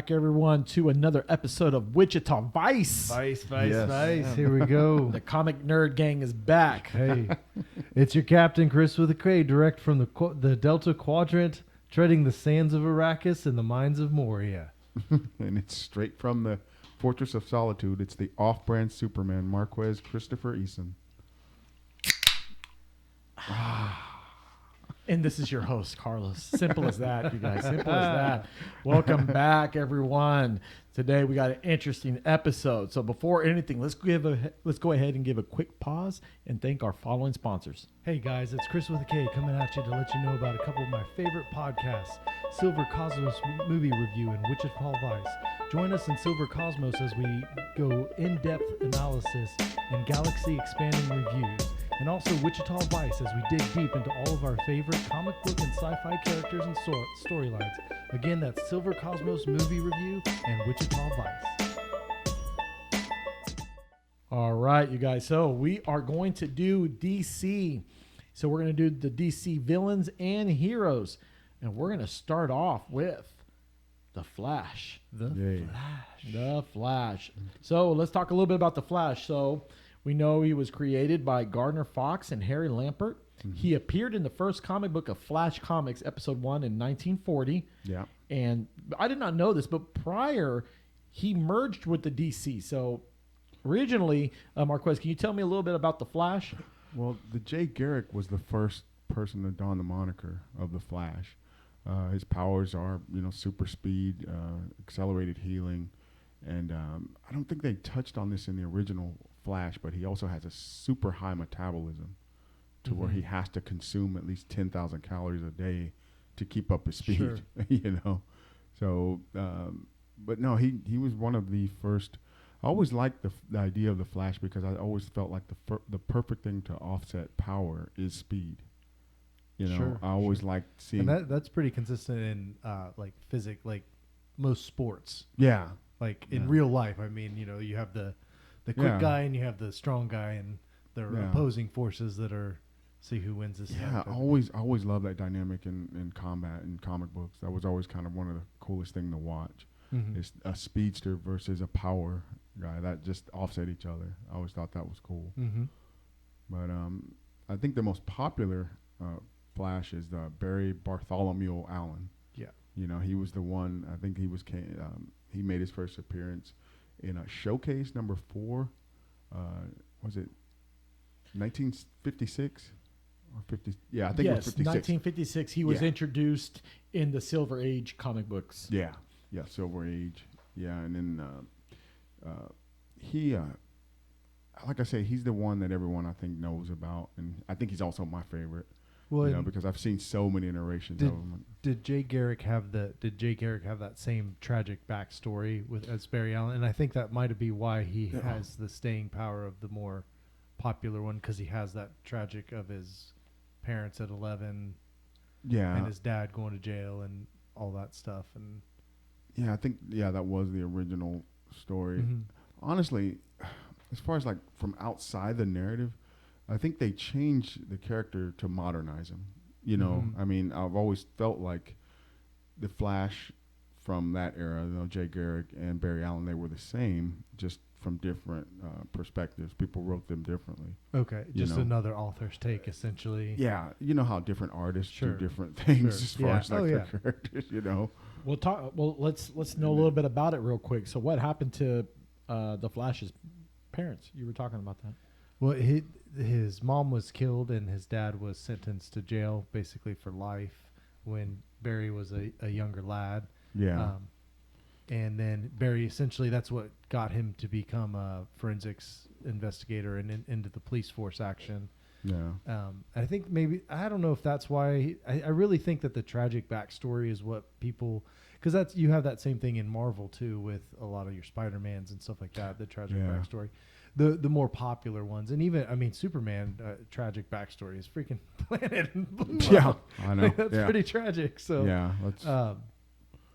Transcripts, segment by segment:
back, everyone, to another episode of Wichita Vice. Vice. Yes. Here we go. The comic nerd gang is back. Hey, it's your captain, Chris with a K, direct from the Delta Quadrant, treading the sands of Arrakis and the mines of Moria. And it's straight from the Fortress of Solitude. It's the off-brand Superman, Marquez Christopher Eason. And this is your host, Carlos. Simple as that, you guys. Simple as that. Welcome back, everyone. Today we got an interesting episode. So before anything, let's go ahead and give a quick pause and thank our following sponsors. Hey guys, it's Chris with a K coming at you to let you know about a couple of my favorite podcasts, Silver Cosmos Movie Review and Wichita Vice. Join us in Silver Cosmos as we go in-depth analysis and galaxy-expanding reviews. And also Wichita Vice as we dig deep into all of our favorite comic book and sci-fi characters and storylines. Again, that's Silver Cosmos Movie Review and Wichita Vice. All right, you guys. So we are going to do DC. So we're going to do the DC villains and heroes. And we're going to start off with The Flash. The Flash. So let's talk a little bit about The Flash. So we know he was created by Gardner Fox and Harry Lampert. Mm-hmm. He appeared in the first comic book of Flash Comics, Episode 1 in 1940. Yeah. And I did not know this, but prior, he merged with the DC. So originally, Marquez, can you tell me a little bit about The Flash? Well, the Jay Garrick was the first person to don the moniker of the Flash. His powers are, super speed, accelerated healing. And I don't think they touched on this in the original Flash, but he also has a super high metabolism to where he has to consume at least 10,000 calories a day to keep up his speed, Sure. So, but no, he was one of the first. I always liked the idea of the Flash because I always felt like the perfect thing to offset power is speed. I always liked seeing. And that's pretty consistent in like physics, like most sports. Yeah. Like in real life, I mean, you have the quick guy and you have the strong guy, and the opposing forces that are see who wins this. Yeah, I always loved that dynamic in combat and comic books. That was always kind of one of the coolest thing to watch. Mm-hmm. It's a speedster versus a power guy that just offset each other. I always thought that was cool. Mm-hmm. But I think the most popular Flash is Barry Bartholomew Allen. Yeah, he was the one. I think he was. He made his first appearance in a Showcase number 4. Was it 1956 or 50? Yeah, I think it was 56. 1956. He was introduced in the Silver Age comic books. Yeah, Silver Age. Yeah, and then he, like I say, he's the one that everyone I think knows about, and I think he's also my favorite. Well, because I've seen so many iterations of him. Did Jay Garrick have that same tragic backstory as Barry Allen? And I think that might be why he has the staying power of the more popular one, because he has that tragic of his parents at 11, and his dad going to jail and all that stuff. And I think that was the original story. Mm-hmm. Honestly, as far as like from outside the narrative, I think they changed the character to modernize him. Mm-hmm. I mean, I've always felt like the Flash from that era, Jay Garrick and Barry Allen, they were the same, just from different perspectives. People wrote them differently. Okay, just another author's take, essentially. Yeah, you know how different artists do different things as far as like their characters. We'll talk. Well, let's know a little bit about it real quick. So, what happened to the Flash's parents? You were talking about that. Well, his mom was killed and his dad was sentenced to jail basically for life when Barry was a younger lad. Yeah. And then Barry, essentially, that's what got him to become a forensics investigator and into the police force action. Yeah. I think I don't know if that's why. I really think that the tragic backstory is what people, because you have that same thing in Marvel too with a lot of your Spider-Mans and stuff like that. The tragic backstory. The more popular ones, and even Superman tragic backstory is freaking planet and blue. Yeah, I know. That's pretty tragic. So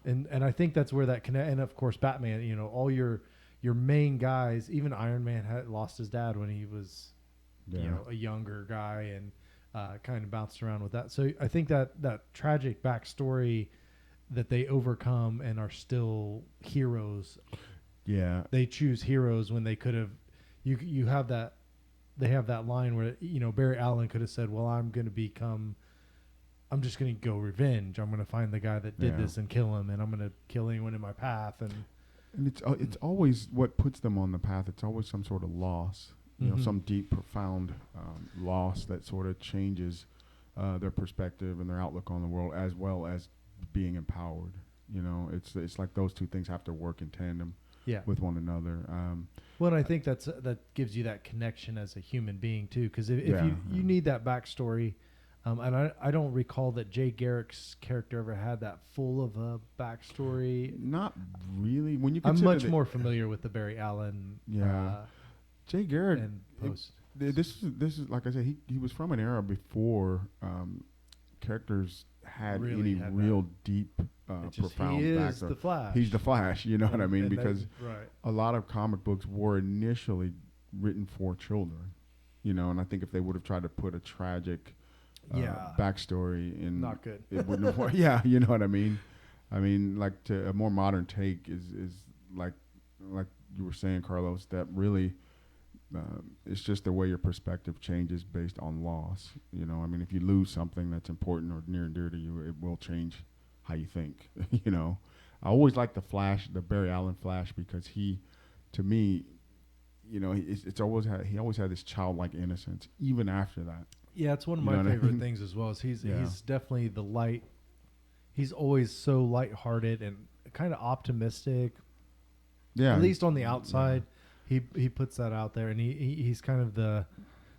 and I think that's where that connect. And of course, Batman. All your main guys. Even Iron Man had lost his dad when he was, a younger guy, and kind of bounced around with that. So I think that tragic backstory that they overcome and are still heroes. Yeah. They choose heroes when they could have. You have that. They have that line where Barry Allen could have said, "Well, I'm just going to go revenge. I'm going to find the guy that did this and kill him, and I'm going to kill anyone in my path." And it's always what puts them on the path. It's always some sort of loss, some deep, profound loss that sort of changes their perspective and their outlook on the world, as well as being empowered. It's like those two things have to work in tandem with one another. Well, and I think that gives you that connection as a human being too, because if you need that backstory. And I don't recall that Jay Garrick's character ever had that full of a backstory. Not really. When you I'm much more familiar with the Barry Allen. Jay Garrick. And post. This is like I said. He was from an era before characters had any real deep, profound. He is backstory. the Flash. He's the Flash. You know what I mean? Because right. a lot of comic books were initially written for children. And I think if they would have tried to put a tragic backstory in, not good. It wouldn't have worked. Yeah, you know what I mean. I mean, like a more modern take is like you were saying, Carlos. That really, it's just the way your perspective changes based on loss. I mean, if you lose something that's important or near and dear to you, it will change how you think. I always like the Flash, the Barry Allen Flash, because he, to me, he always had this childlike innocence even after that. Yeah, it's one of my favorite things as well. Is he's definitely the light. He's always so lighthearted and kind of optimistic. Yeah, at least on the outside, he puts that out there, and he's kind of the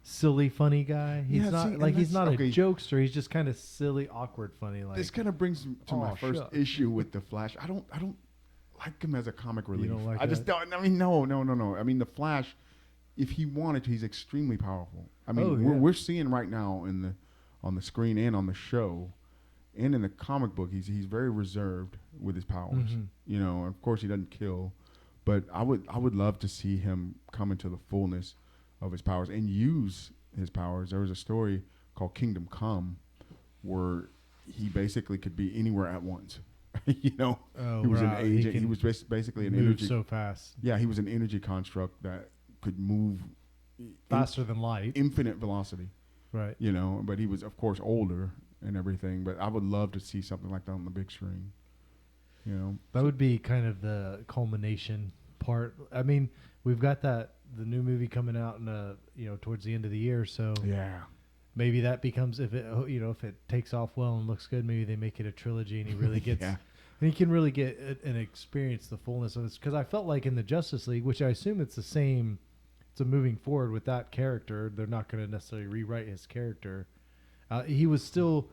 silly, funny guy. He's he's not a jokester. He's just kind of silly, awkward, funny. Like this kind of brings to my first issue with the Flash. I don't like him as a comic relief. You don't like I just don't. I mean, no. I mean, the Flash, if he wanted to, he's extremely powerful. I mean, we're seeing right now on the screen and on the show, and in the comic book, he's very reserved with his powers. Of course, he doesn't kill, but I would love to see him come into the fullness of his powers and use his powers. There was a story called Kingdom Come, where he basically could be anywhere at once. He was an agent. He was basically an energy. So fast. Yeah, he was an energy construct that could move faster than light, infinite velocity. Right. But he was, of course, older and everything. But I would love to see something like that on the big screen. That would be kind of the culmination part. I mean, we've got the new movie coming out in towards the end of the year. So yeah. Maybe that becomes if it takes off well and looks good, maybe they make it a trilogy and he really gets and he can really get and experience the fullness of this. Because I felt like in the Justice League, which I assume it's the same, so moving forward with that character, they're not going to necessarily rewrite his character. He was still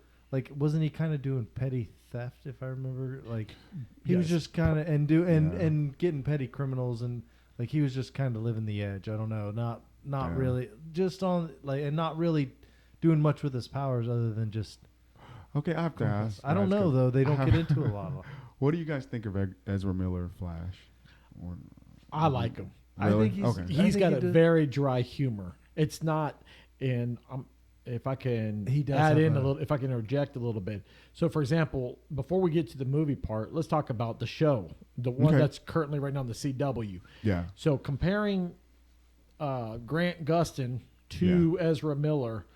wasn't he kind of doing petty theft, if I remember? Like he was just kind of and getting petty criminals and he was just kind of living the edge. I don't know, not really just on and not really doing much with his powers other than just. Okay, I have to ask. I don't know though. They don't get into a lot of. What do you guys think of Ezra Miller Flash? I like him. Really? I think he's got a very dry humor. It's not in. If I can add in a little, if I can interject a little bit. So, for example, before we get to the movie part, let's talk about the show, the one that's currently right now on the CW. Yeah. So, comparing Grant Gustin to Ezra Miller,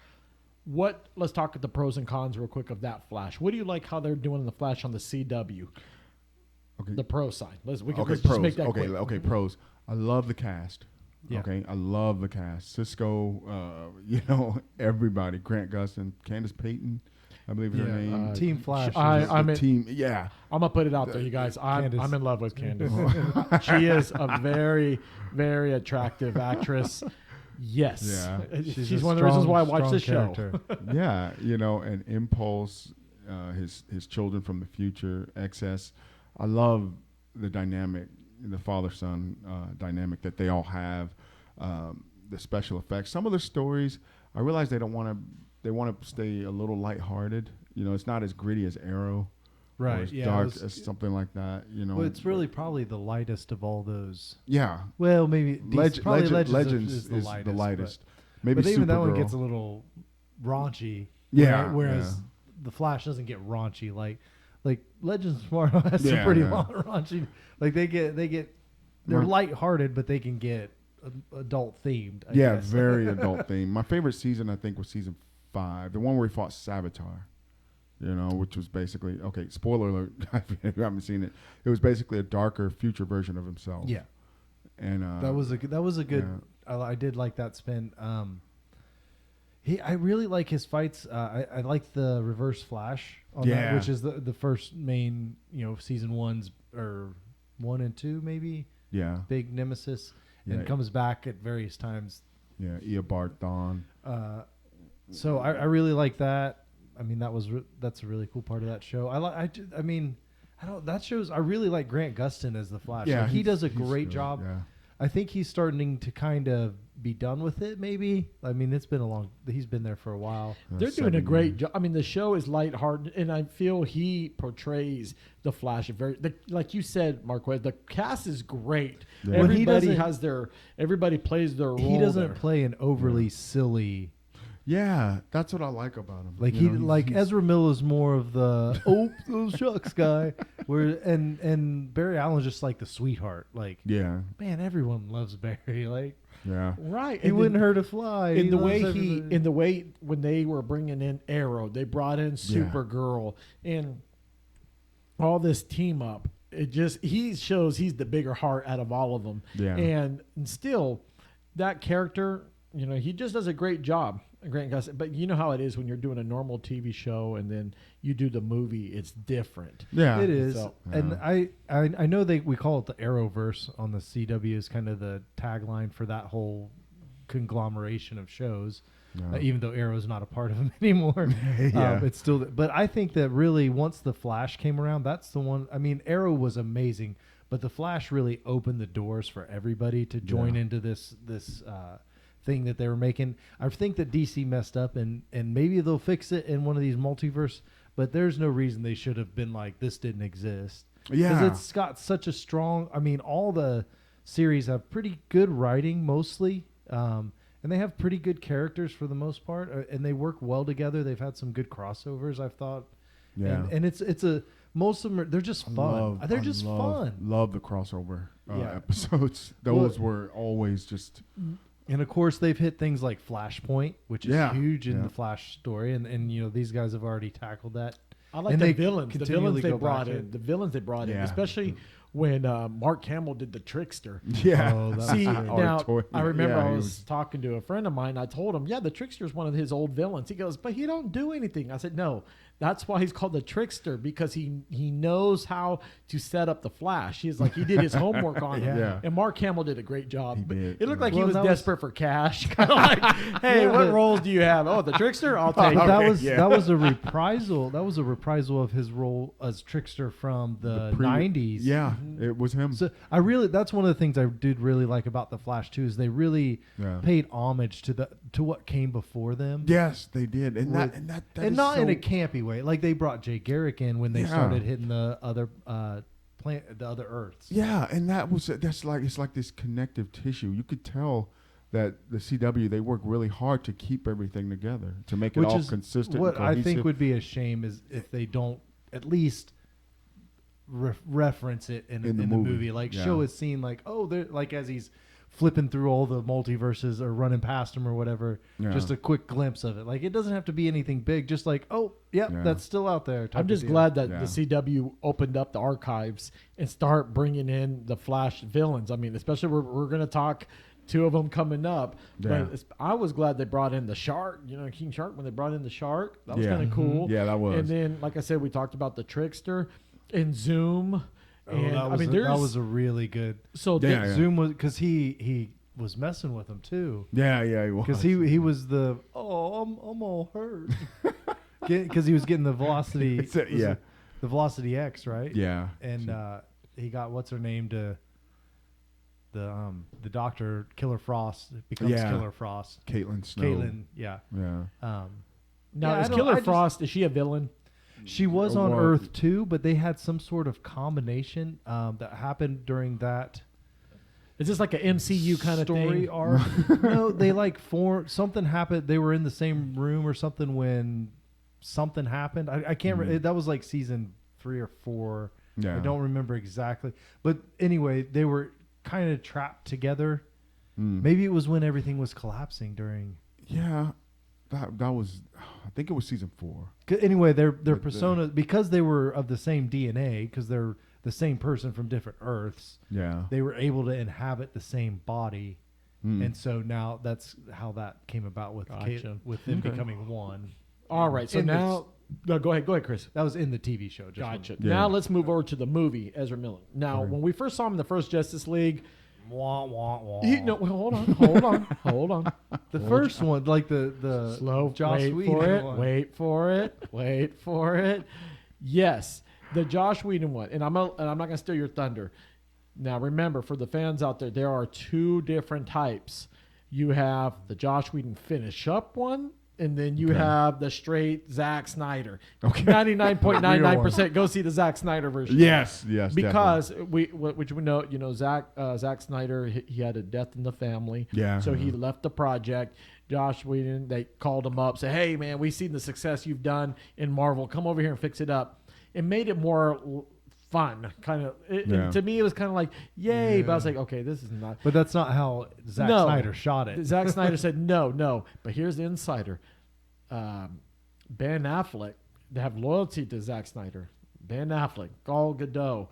let's talk at the pros and cons real quick of that Flash. What do you like how they're doing the Flash on the CW? Okay. The pro side. Let's pros. just make that quick. Okay, pros. I love the cast. Yeah. Okay, I love the cast. Cisco, everybody. Grant Gustin, Candace Payton, I believe is her name. Team Flash. Team. Yeah. I'm gonna put it out there, you guys. I'm in love with Candace. She is a very, very attractive actress. Yes. Yeah. She's one of the reasons why I watch this show. Yeah, and Impulse, his children from the future, Excess. I love the dynamic, the father-son dynamic that they all have, the special effects. Some of the stories, I realize they want to stay a little lighthearted. It's not as gritty as Arrow, right? Or as dark as something like that. Well, it's really probably the lightest of all those. Yeah. Well, maybe Legends is the lightest. Maybe but even that one Supergirl. gets a little raunchy. Yeah. Whereas the Flash doesn't get raunchy. like Legends of Tomorrow has some pretty long raunchy. Like they're lighthearted, but they can get adult themed. I guess. Very adult themed. My favorite season, I think, was season 5, the one where he fought Savitar. Which was basically spoiler alert if you haven't seen it. It was basically a darker future version of himself. Yeah, and that was a good. Yeah. I did like that spin. I really like his fights. I like the Reverse Flash on that, which is the first main, season 1's or 1 and 2 maybe. Yeah. Big nemesis, and comes back at various times. Yeah, Eobard Thawne. So I really like that. I mean, that's a really cool part of that show. I really like Grant Gustin as the Flash. Yeah, he does a great job. Yeah. I think he's starting to kind of be done with it, maybe. I mean, he's been there for a while. They're doing a great job. I mean, the show is lighthearted, and I feel he portrays the Flash like you said, Marquez, the cast is great. Yeah. Everybody plays their role. He doesn't play an overly silly. Yeah, that's what I like about him. Like he's Ezra Miller is more of the those shucks guy, and Barry Allen's just like the sweetheart. Like, man, everyone loves Barry. Like, right. He wouldn't hurt a fly. In the way when they were bringing in Arrow, they brought in Supergirl and all this team up. He shows he's the bigger heart out of all of them. Yeah, and still that character, he just does a great job. Grant Gustin, but you know how it is when you're doing a normal TV show and then you do the movie. It's different. Yeah, it is. So, and I know we call it the Arrowverse on the CW is kind of the tagline for that whole conglomeration of shows. Even though Arrow's not a part of them anymore, it's still. But I think that really once the Flash came around, that's the one. I mean, Arrow was amazing, but the Flash really opened the doors for everybody to join into this thing that they were making. I think that DC messed up, and maybe they'll fix it in one of these multiverse, but there's no reason they should have been like, this didn't exist. Yeah. Because it's got such a strong, all the series have pretty good writing mostly, and they have pretty good characters for the most part, and they work well together. They've had some good crossovers, I've thought. Yeah. And it's most of them they're just fun. They're just fun. Love the crossover episodes. Those were always just... And of course, they've hit things like Flashpoint, which is huge in the Flash story, and these guys have already tackled that. I like the villains. The villains they brought in. The villains they brought in, especially when Mark Hamill did the Trickster. Yeah. See, now I remember I was talking to a friend of mine. I told him, the Trickster is one of his old villains. He goes, but he don't do anything. I said, no. That's why he's called the Trickster, because he knows how to set up the Flash. He did his homework on it. And Mark Hamill did a great job. He did. It looked like he was desperate for cash. Kind of like, hey, what roles do you have? Oh, the Trickster? I'll take it. That was a reprisal. That was a reprisal of his role as Trickster from the 90s. Yeah, it was him. So that's one of the things I did really like about the Flash too, is they really paid homage to what came before them. Yes, they did. And not in a campy way. Like they brought Jay Garrick in when they started hitting the other the other Earths. Yeah, and it's like this connective tissue. You could tell that the CW, they work really hard to keep everything together, to make it all consistent. What and cohesive. I think would be a shame is if they don't at least reference it in the movie. Like show a scene like, they're like as he's flipping through all the multiverses or running past them or whatever, just a quick glimpse of it. Like it doesn't have to be anything big, just like, that's still out there. I'm just glad that the CW opened up the archives and start bringing in the Flash villains. I mean, especially we're going to talk 2 of them coming up, but I was glad they brought in the Shark, King Shark, when they brought in the Shark. That was kind of cool. Yeah, that was. And then, like I said, we talked about the Trickster and Zoom. And that was a really good. So Zoom was, because he was messing with him too. Yeah, he was. Because he was the I'm all hurt because he was getting the velocity. The Velocity X, right? Yeah. And he got what's her name to the Doctor Killer Frost becomes Killer Frost. Caitlin Snow. Yeah. Now is Killer Frost? Is she a villain? She was on Earth too, but they had some sort of combination that happened during that. Is this like an MCU kind of story thing? Arc? No, they something happened. They were in the same room or something when something happened. I can't remember. That was like season 3 or 4. Yeah. I don't remember exactly. But anyway, they were kind of trapped together. Maybe it was when everything was collapsing during. Yeah, that was. I think it was season 4. Anyway, their persona, because they were of the same DNA, because they're the same person from different Earths. Yeah. They were able to inhabit the same body, and so now that's how that came about with with them becoming one. All right, so now. No, go ahead, Chris. That was in the TV show. Gotcha. Now let's move over to the movie, Ezra Miller. Now, when we first saw him in the first Justice League, hold on. The first one, like the slow. Joss Whedon one. Wait for it. Yes, the Josh Whedon one, and I'm not gonna steal your thunder. Now, remember, for the fans out there are 2 different types. You have the Josh Whedon finish up one. And then you have the straight Zack Snyder. Okay. 99.99% go see the Zack Snyder version. Yes. Because which we know, Zack Snyder, he had a death in the family. Yeah. So he left the project. Josh Whedon, they called him up, said, "Hey man, we've seen the success you've done in Marvel. Come over here and fix it up." It made it more fun, kind of. To me, it was kind of like, "Yay!" But I was like, "Okay, this is not." But that's not how Zack Snyder shot it. Zack Snyder said, "No." But here's the insider. Ben Affleck, they have loyalty to Zack Snyder. Ben Affleck, Gal Gadot,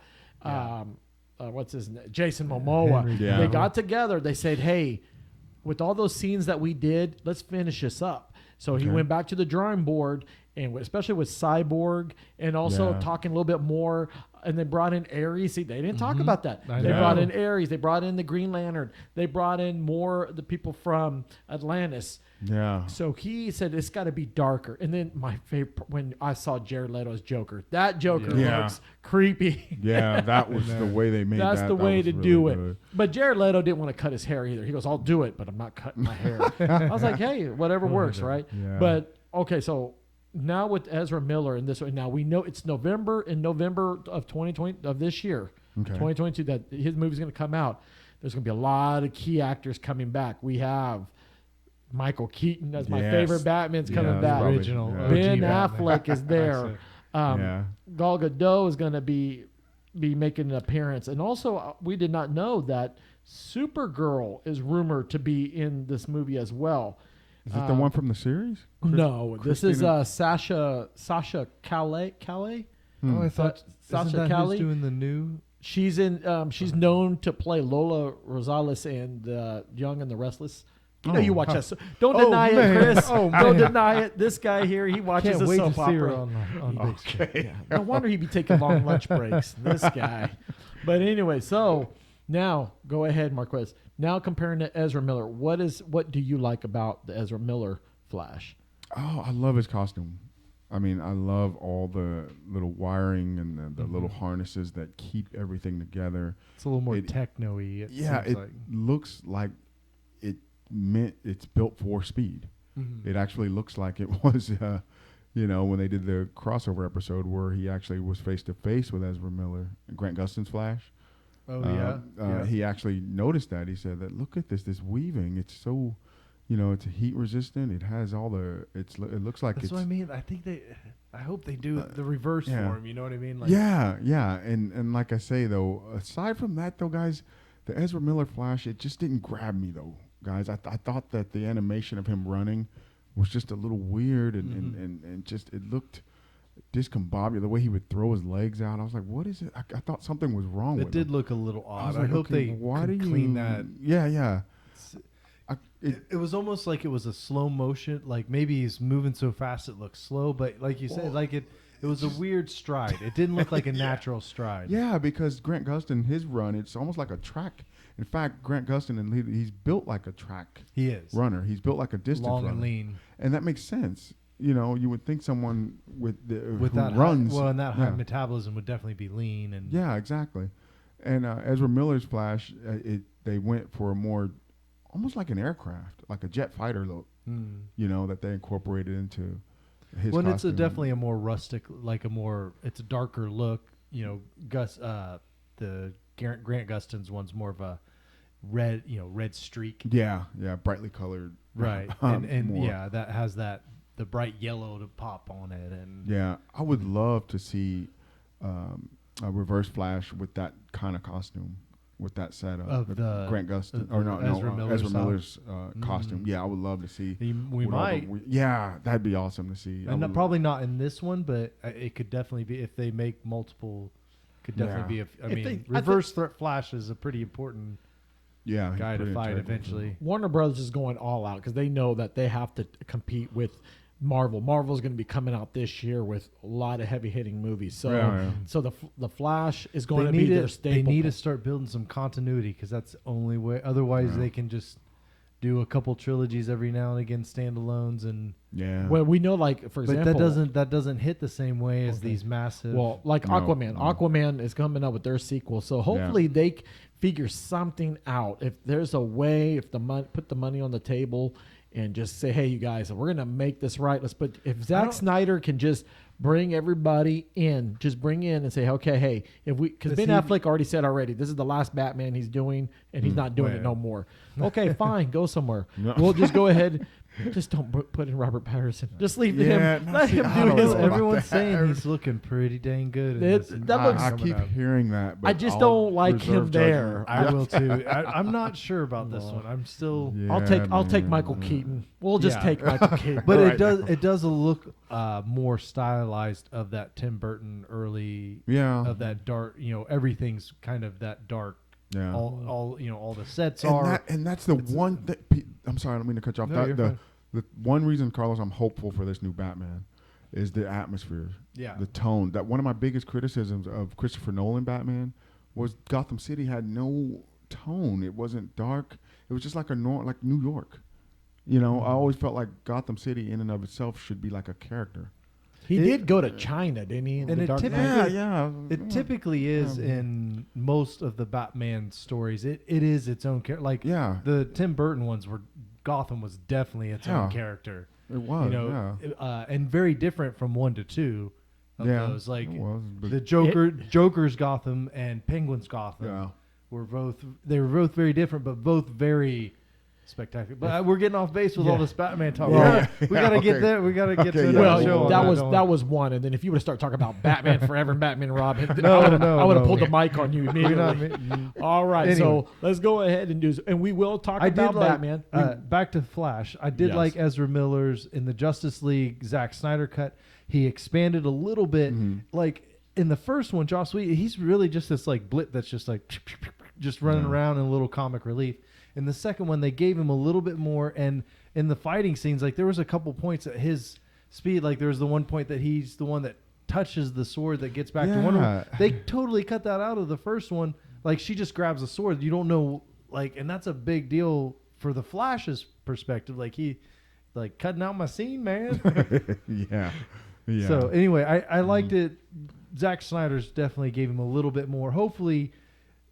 what's his name? Jason Momoa. They got together. They said, "Hey, with all those scenes that we did, let's finish this up." So he went back to the drawing board, and especially with Cyborg, and also talking a little bit more. And they brought in Ares. See, they didn't talk about that. They brought in Ares. They brought in the Green Lantern. They brought in more the people from Atlantis. Yeah. So he said it's got to be darker. And then my favorite, when I saw Jared Leto's Joker, that Joker looks creepy. Yeah, that was the way they made That's that. the way to do it. Good. But Jared Leto didn't want to cut his hair either. He goes, "I'll do it, but I'm not cutting my hair." I was like, "Hey, whatever works, right?" Yeah. But okay, so now with Ezra Miller in this one, now we know it's November of 2020 of this year, 2022, that his movie's going to come out. There's going to be a lot of key actors coming back. We have Michael Keaton as my favorite Batman's coming back. Original. Ben OG Affleck is there. Gal Gadot is going to be making an appearance. And also, we did not know that Supergirl is rumored to be in this movie as well. Is it the one from the series? No, this is Sasha Calais. Oh, I thought Sasha Calais doing the new. She's in. She's known to play Lola Rosales in Young and the Restless. You know, you watch that. Don't deny it, Chris. Don't deny it. This guy here, he watches Can't a wait soap to see her opera. on big screen. Yeah. No wonder he'd be taking long lunch breaks. This guy. But anyway, so now go ahead, Marquez. Now comparing to Ezra Miller, what do you like about the Ezra Miller Flash? Oh, I love his costume. I mean, I love all the little wiring and the little harnesses that keep everything together. It's a little more techno-y. It looks like it's built for speed. It actually looks like it was, when they did the crossover episode where he actually was face to face with Ezra Miller and Grant Gustin's Flash. He actually noticed that. He said that, look at this weaving. It's so, it's heat resistant. It has all it looks like That's what I mean. I hope they do the reverse for him. You know what I mean? Like, And like I say though, aside from that though, guys, the Ezra Miller Flash, it just didn't grab me though, guys. I thought that the animation of him running was just a little weird and just it looked discombobulated. The way he would throw his legs out, I was like, "What is it?" I thought something was wrong with it. It did look a little odd. I like, hope they clean that. Yeah. It was almost like it was a slow motion. Like maybe he's moving so fast it looks slow, but like you said, like it was a weird stride. It didn't look like a natural stride. Yeah, because Grant Gustin, his run, it's almost like a track. In fact, Grant Gustin, he's built like a track. He is runner. He's built like a distance long runner. and lean, and that makes sense. You would think someone with that runs high metabolism would definitely be lean and exactly. And Ezra Miller's Flash, they went for a more almost like an aircraft, like a jet fighter look. That they incorporated into his. Well, costume. it's definitely a more rustic, it's a darker look. The Grant Gustin's one's more of a red, red streak. Yeah, brightly colored. Right, and that has the bright yellow to pop on it, and I would love to see a Reverse Flash with that kind of costume, with that setup. Of the Grant Gustin, Ezra Miller's costume. Yeah, I would love to see. We might. Yeah, that'd be awesome to see. And probably not in this one, but it could definitely be if they make multiple. Could definitely be. Reverse Flash is a pretty important guy to fight eventually. Warner Brothers is going all out because they know that they have to compete with Marvel. Marvel's going to be coming out this year with a lot of heavy hitting movies. So, so the Flash is going to be their staple. They need to start building some continuity because that's the only way. Otherwise, they can just do a couple trilogies every now and again, standalones, and Well, we know, like for example, that doesn't hit the same way as these massive. Well, like Aquaman. Aquaman is coming up with their sequel, so hopefully they figure something out. If there's a way, if put the money on the table. And just say, hey, you guys, we're gonna make this right. If Zack Snyder can just bring everybody in, just bring in and say, okay, hey, because Ben Affleck already said this is the last Batman he's doing, and he's not doing it no more. Okay, fine, go somewhere. No. We'll just go ahead. Just don't put in Robert Pattinson. Just leave him. Let him do his. Everyone's saying he's looking pretty dang good. I keep hearing that. But I just don't like him there. I will too. I'm not sure about this one. I'm still. I'll take Michael Keaton. We'll just take Michael Keaton. But it does look more stylized of that Tim Burton early. Yeah. Of that dark. Everything's kind of that dark. Yeah. All the sets and that's the one that I'm sorry, I don't mean to cut you off. No, the one reason, Carlos, I'm hopeful for this new Batman is the atmosphere. Yeah. The tone. That one of my biggest criticisms of Christopher Nolan Batman was Gotham City had no tone. It wasn't dark. It was just like like New York. I always felt like Gotham City in and of itself should be like a character. He did go to China, didn't he? And it typically is in most of the Batman stories. It is its own character. Like the Tim Burton ones where Gotham was definitely its own character. It was, and very different from 1 to 2 of those. Like the Joker's Gotham and Penguin's Gotham were both very different, but both very spectacular. But we're getting off base with all this Batman talk. We gotta get there. We gotta get to the show. That was one, and then if you would have started talking about Batman Forever and Batman and Robin, I would have pulled the mic on you immediately. All right, so let's go ahead and and we will talk about Batman. Back to Flash. I did like Ezra Miller's in the Justice League Zack Snyder cut. He expanded a little bit, like in the first one, Joss Whedon. He's really just this like blip that's just like just running around in a little comic relief. In the second one, they gave him a little bit more, and in the fighting scenes, like there was a couple points at his speed. Like there was the one point that he's the one that touches the sword that gets back to Wonder Woman. They totally cut that out of the first one. Like she just grabs a sword. You don't know, and that's a big deal for the Flash's perspective. Like he, cutting out my scene, man. Yeah. So anyway, I liked it. Zack Snyder's definitely gave him a little bit more. Hopefully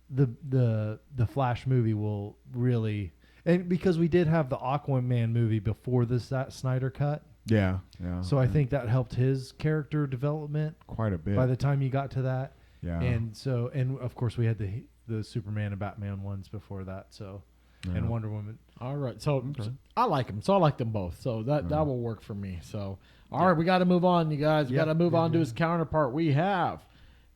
the Flash movie will really, and because we did have the Aquaman movie before this Snyder cut. Yeah. So I think that helped his character development quite a bit by the time you got to that. Yeah. And of course we had the Superman and Batman ones before that. So and Wonder Woman. All right. So I like them. So I like them both. So that will work for me. So all right, we got to move on, you guys. We got to move on to his counterpart. We have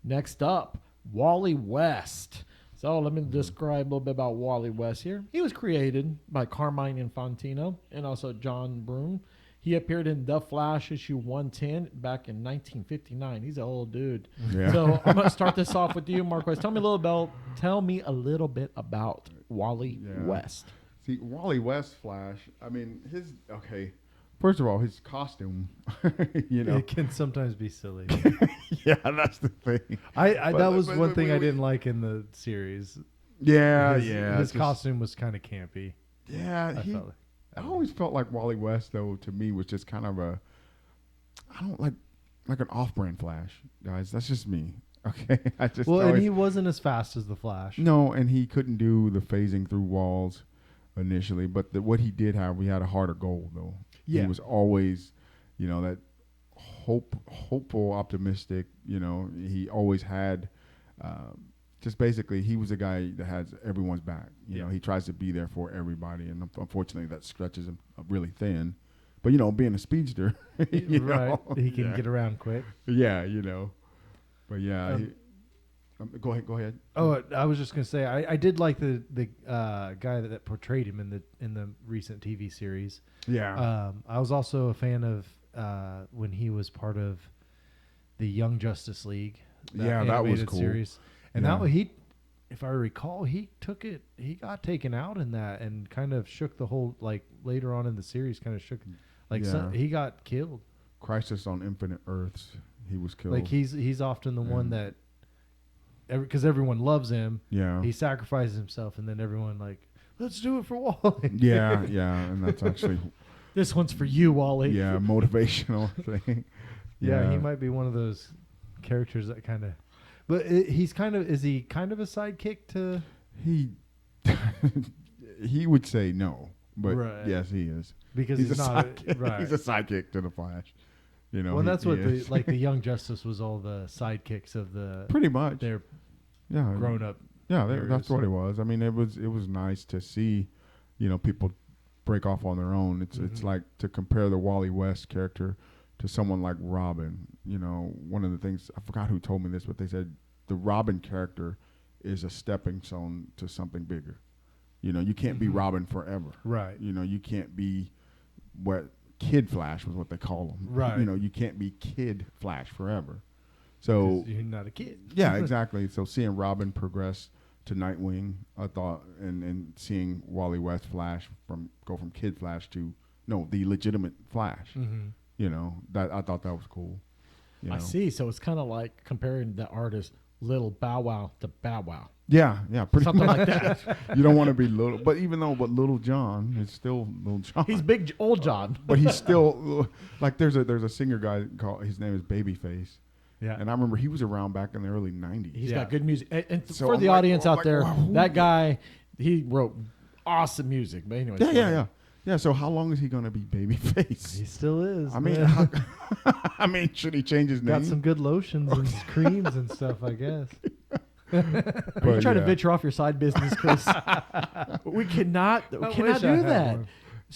next up Wally West. So let me describe a little bit about Wally West here. He was created by Carmine Infantino and also John Broome. He appeared in The Flash issue 110 back in 1959. He's an old dude. Yeah. So I'm going to start this off with you, Marquez. Tell me a little bit about Wally West. See, Wally West Flash, I mean, first of all, his costume, It can sometimes be silly. Yeah, that's the thing. That was one thing I didn't like in the series. Yeah, His costume was kind of campy. Yeah, I always felt like Wally West, though, to me, was just kind of I don't like an off-brand Flash, guys. That's just me. Okay, and he wasn't as fast as the Flash. No, and he couldn't do the phasing through walls initially, but what he did have, we had a heart of gold, though. Yeah. He was always, that hopeful, optimistic. He always had, just basically, he was a guy that has everyone's back. He tries to be there for everybody, and unfortunately, that stretches him really thin. But being a speedster, he can get around quick. Yeah, But yeah, go ahead. Oh, I was just gonna say I did like the guy that portrayed him in the recent TV series. Yeah. I was also a fan of when he was part of the Young Justice League. Yeah, that was animated cool. Series. And Yeah. that he, if I recall, he got taken out in that and kind of shook the whole, like later on in the series, kind of shook, like Yeah. he got killed. Crisis on Infinite Earths, he was killed. Like he's often the one that, because everyone loves him. Yeah. He sacrifices himself, and then everyone like, let's do it for Wally. Yeah, and that's actually This one's for you, Wally. motivational thing. Yeah, he might be one of those characters that kind of, but is he kind of a sidekick to? He would say no, but Right. yes, he is. Because He's he's a not sidekick. right. He's a sidekick to the Flash. You know. Well, that's he what is. the Young Justice was, all the sidekicks of the pretty much. their Yeah. grown up. Yeah, areas. that's what it was. I mean, it was nice to see, people break off on their own. It's like to compare the Wally West character to someone like Robin. One of the things, I forgot who told me this, but they said the Robin character is a stepping stone to something bigger. You can't be Robin forever. Right. You can't be what Kid Flash was what they call him. Right. You can't be Kid Flash forever. So 'Cause you're not a kid. yeah, exactly. So seeing Robin progress to Nightwing, I thought, and seeing Wally West Flash go from Kid Flash to the legitimate Flash. That I thought that was cool. I see. So it's kind of like comparing the artist Little Bow Wow to Bow Wow. Yeah, pretty Something much. like that. You don't want to be little, but Little John is still Little John. He's Big Old John. but he's still like there's a singer guy called, his name is Babyface. Yeah. And I remember he was around back in the early 90s. He's Yeah. got good music. And So for I'm the like- audience I'm out like, there, wow, who- that guy, he wrote awesome music. But anyway, Yeah, so how long is he going to be Babyface? He still is. I mean, man. should he change his name? got some good lotions and creams and stuff, I guess. Are you trying to venture off your side business, Chris? we cannot I do wish I had that. one.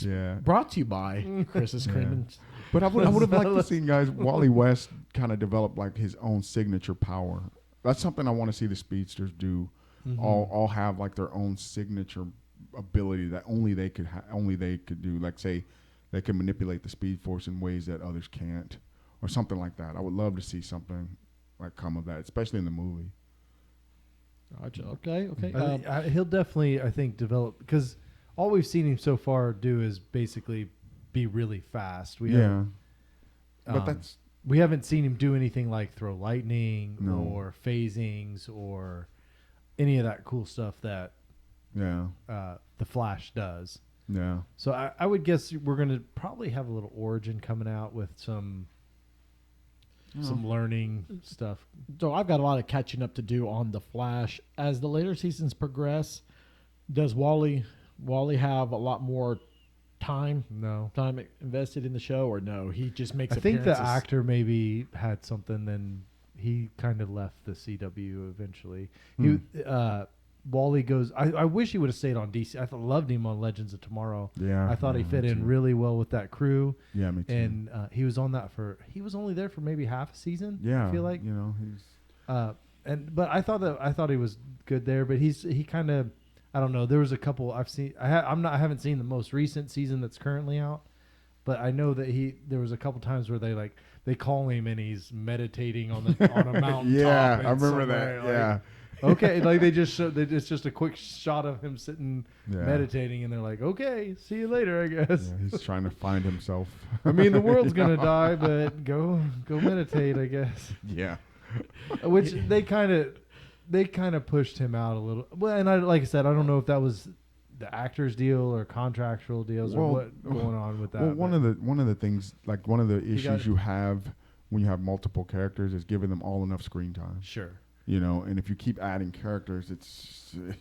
Yeah. Brought to you by Chris's Cream and But I would have liked to see guys Wally West kind of develop like his own signature power. That's something I want to see the speedsters do. All have like their own signature ability that only they could do. Like say they can manipulate the Speed Force in ways that others can't, or something like that. I would love to see something like come of that, especially in the movie. Gotcha. Okay. He'll definitely, I think, develop, because all we've seen him so far do is basically be really fast. We haven't seen him do anything like throw lightning or phasings or any of that cool stuff that the Flash does. Yeah. So I would guess we're going to probably have a little origin coming out with some learning stuff. So I've got a lot of catching up to do on the Flash as the later seasons progress. Does Wally have a lot more time invested in the show, or no? He just makes. I think appearances. the actor maybe had something, then he kind of left the CW eventually. Wally goes. I wish he would have stayed on DC. I loved him on Legends of Tomorrow. Yeah, I thought he fit me in too. really well with that crew. Yeah, me too. And he was on that he was only there for maybe half a season. Yeah, I feel like he's. But I thought he was good there. But he kind of, I don't know. There was a couple I've seen. I haven't seen the most recent season that's currently out, but I know that there was a couple times where they call him and he's meditating on a mountain. Yeah, I remember that. Yeah. Okay, like it's just a quick shot of him sitting meditating, and they're like, "Okay, see you later, I guess." Yeah, he's trying to find himself. I mean, the world's gonna die, but go meditate, I guess. Yeah. Which they kind of pushed him out a little. Well, and like I said, I don't know if that was the actor's deal or contractual deals or what going on with that. Well, one of the things, like one of the issues you have when you have multiple characters is giving them all enough screen time. Sure. And if you keep adding characters, it's and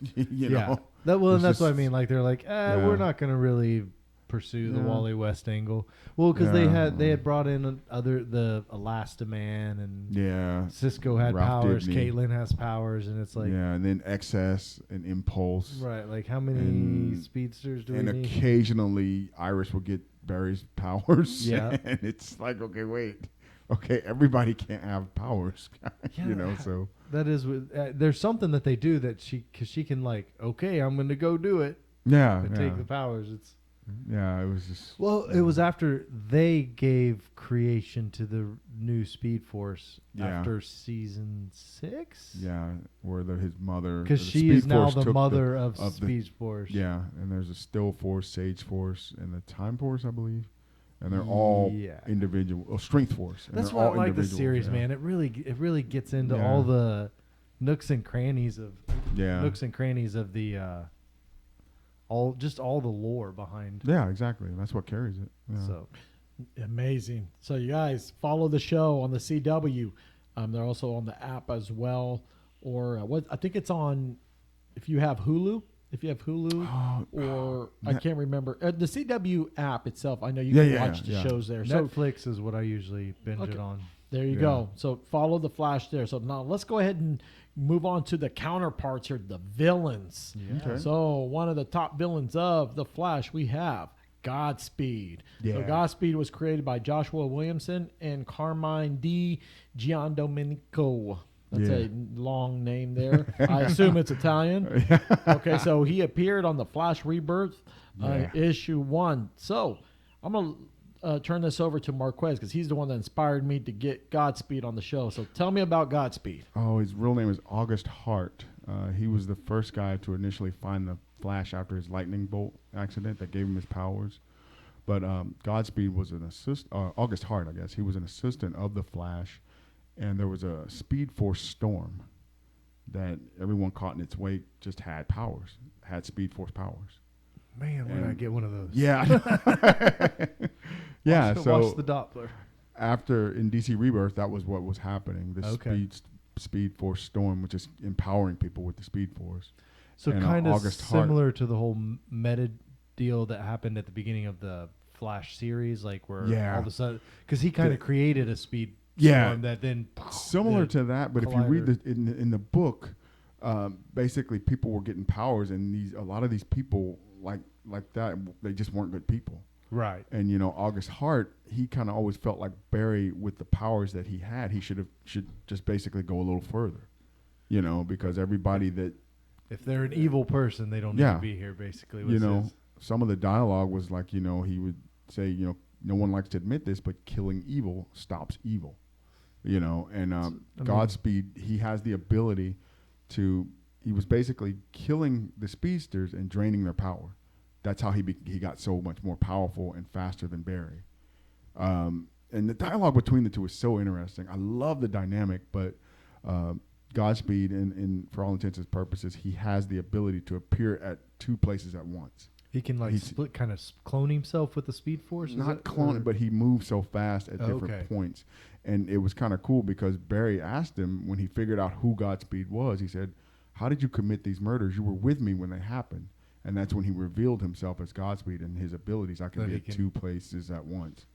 that's what I mean. Like they're like, we're not going to really pursue the Wally West angle. Well, because they had brought in the Elastaman, and Cisco had Ralph powers, Dibny. Caitlin has powers, and it's like and then Excess and Impulse, right. Like how many speedsters do we and need? occasionally Iris will get Barry's powers. Yeah. And it's like, okay, wait, okay, everybody can't have powers, you know. So that is, there's something that they do that because she can like, okay, I'm going to go do it yeah, and take the powers. It's yeah, it was just it was after they gave creation to the new Speed Force after season 6. Yeah, where his mother, because she is now the mother of Speed Force. Yeah, and there's a Still Force, Sage Force, and the Time Force, I believe, and they're all individual. Strength Force. That's why I like the series, man. It really gets into all the nooks and crannies of the all the lore behind. Yeah, exactly. That's what carries it. Yeah. So amazing. So you guys follow the show on the CW. They're also on the app as well, or I think it's on. If you have Hulu, I can't remember the CW app itself. I know you can watch the shows there. Netflix is what I usually binge it on. There you go. So follow the Flash there. So now let's go ahead and move on to the counterparts or the villains. Yeah. Okay. So one of the top villains of the Flash, we have Godspeed. Yeah. So Godspeed was created by Joshua Williamson and Carmine Di Giandomenico. That's a long name there. I assume it's Italian. Okay, so he appeared on the Flash Rebirth issue 1. So I'm going to turn this over to Marquez because he's the one that inspired me to get Godspeed on the show. So tell me about Godspeed. Oh, his real name is August Hart. He was the first guy to initially find the Flash after his lightning bolt accident that gave him his powers. But Godspeed was an August Hart, I guess. He was an assistant of the Flash. And there was a Speed Force storm that everyone caught in its wake just had Speed Force powers. Man, when I get one of those. Yeah. Watch the Doppler. After in DC Rebirth, that was what was happening. The Speed Force storm, which is empowering people with the Speed Force. So kind of similar to the whole meta deal that happened at the beginning of the Flash series, like where all of a sudden, because he kind of created a speed storm that then similar to that. But if you read in the book, basically people were getting powers, and a lot of these people like that, they just weren't good people. Right. And August Hart, he kind of always felt like Barry with the powers that he had, he should just basically go a little further, because everybody that if they're an evil person, they don't need to be here. Basically, some of the dialogue was like, he would say, no one likes to admit this, but killing evil stops evil, and Godspeed, he has the ability he was basically killing the speedsters and draining their power. That's how he got so much more powerful and faster than Barry. And the dialogue between the two is so interesting. I love the dynamic, but Godspeed, in for all intents and purposes, he has the ability to appear at two places at once. He can kind of clone himself with the Speed Force? Not clone, but he moves so fast at different points. And it was kind of cool because Barry asked him when he figured out who Godspeed was, he said, "How did you commit these murders? You were with me when they happened." And that's when he revealed himself as Godspeed and his abilities. I can be at two places at once.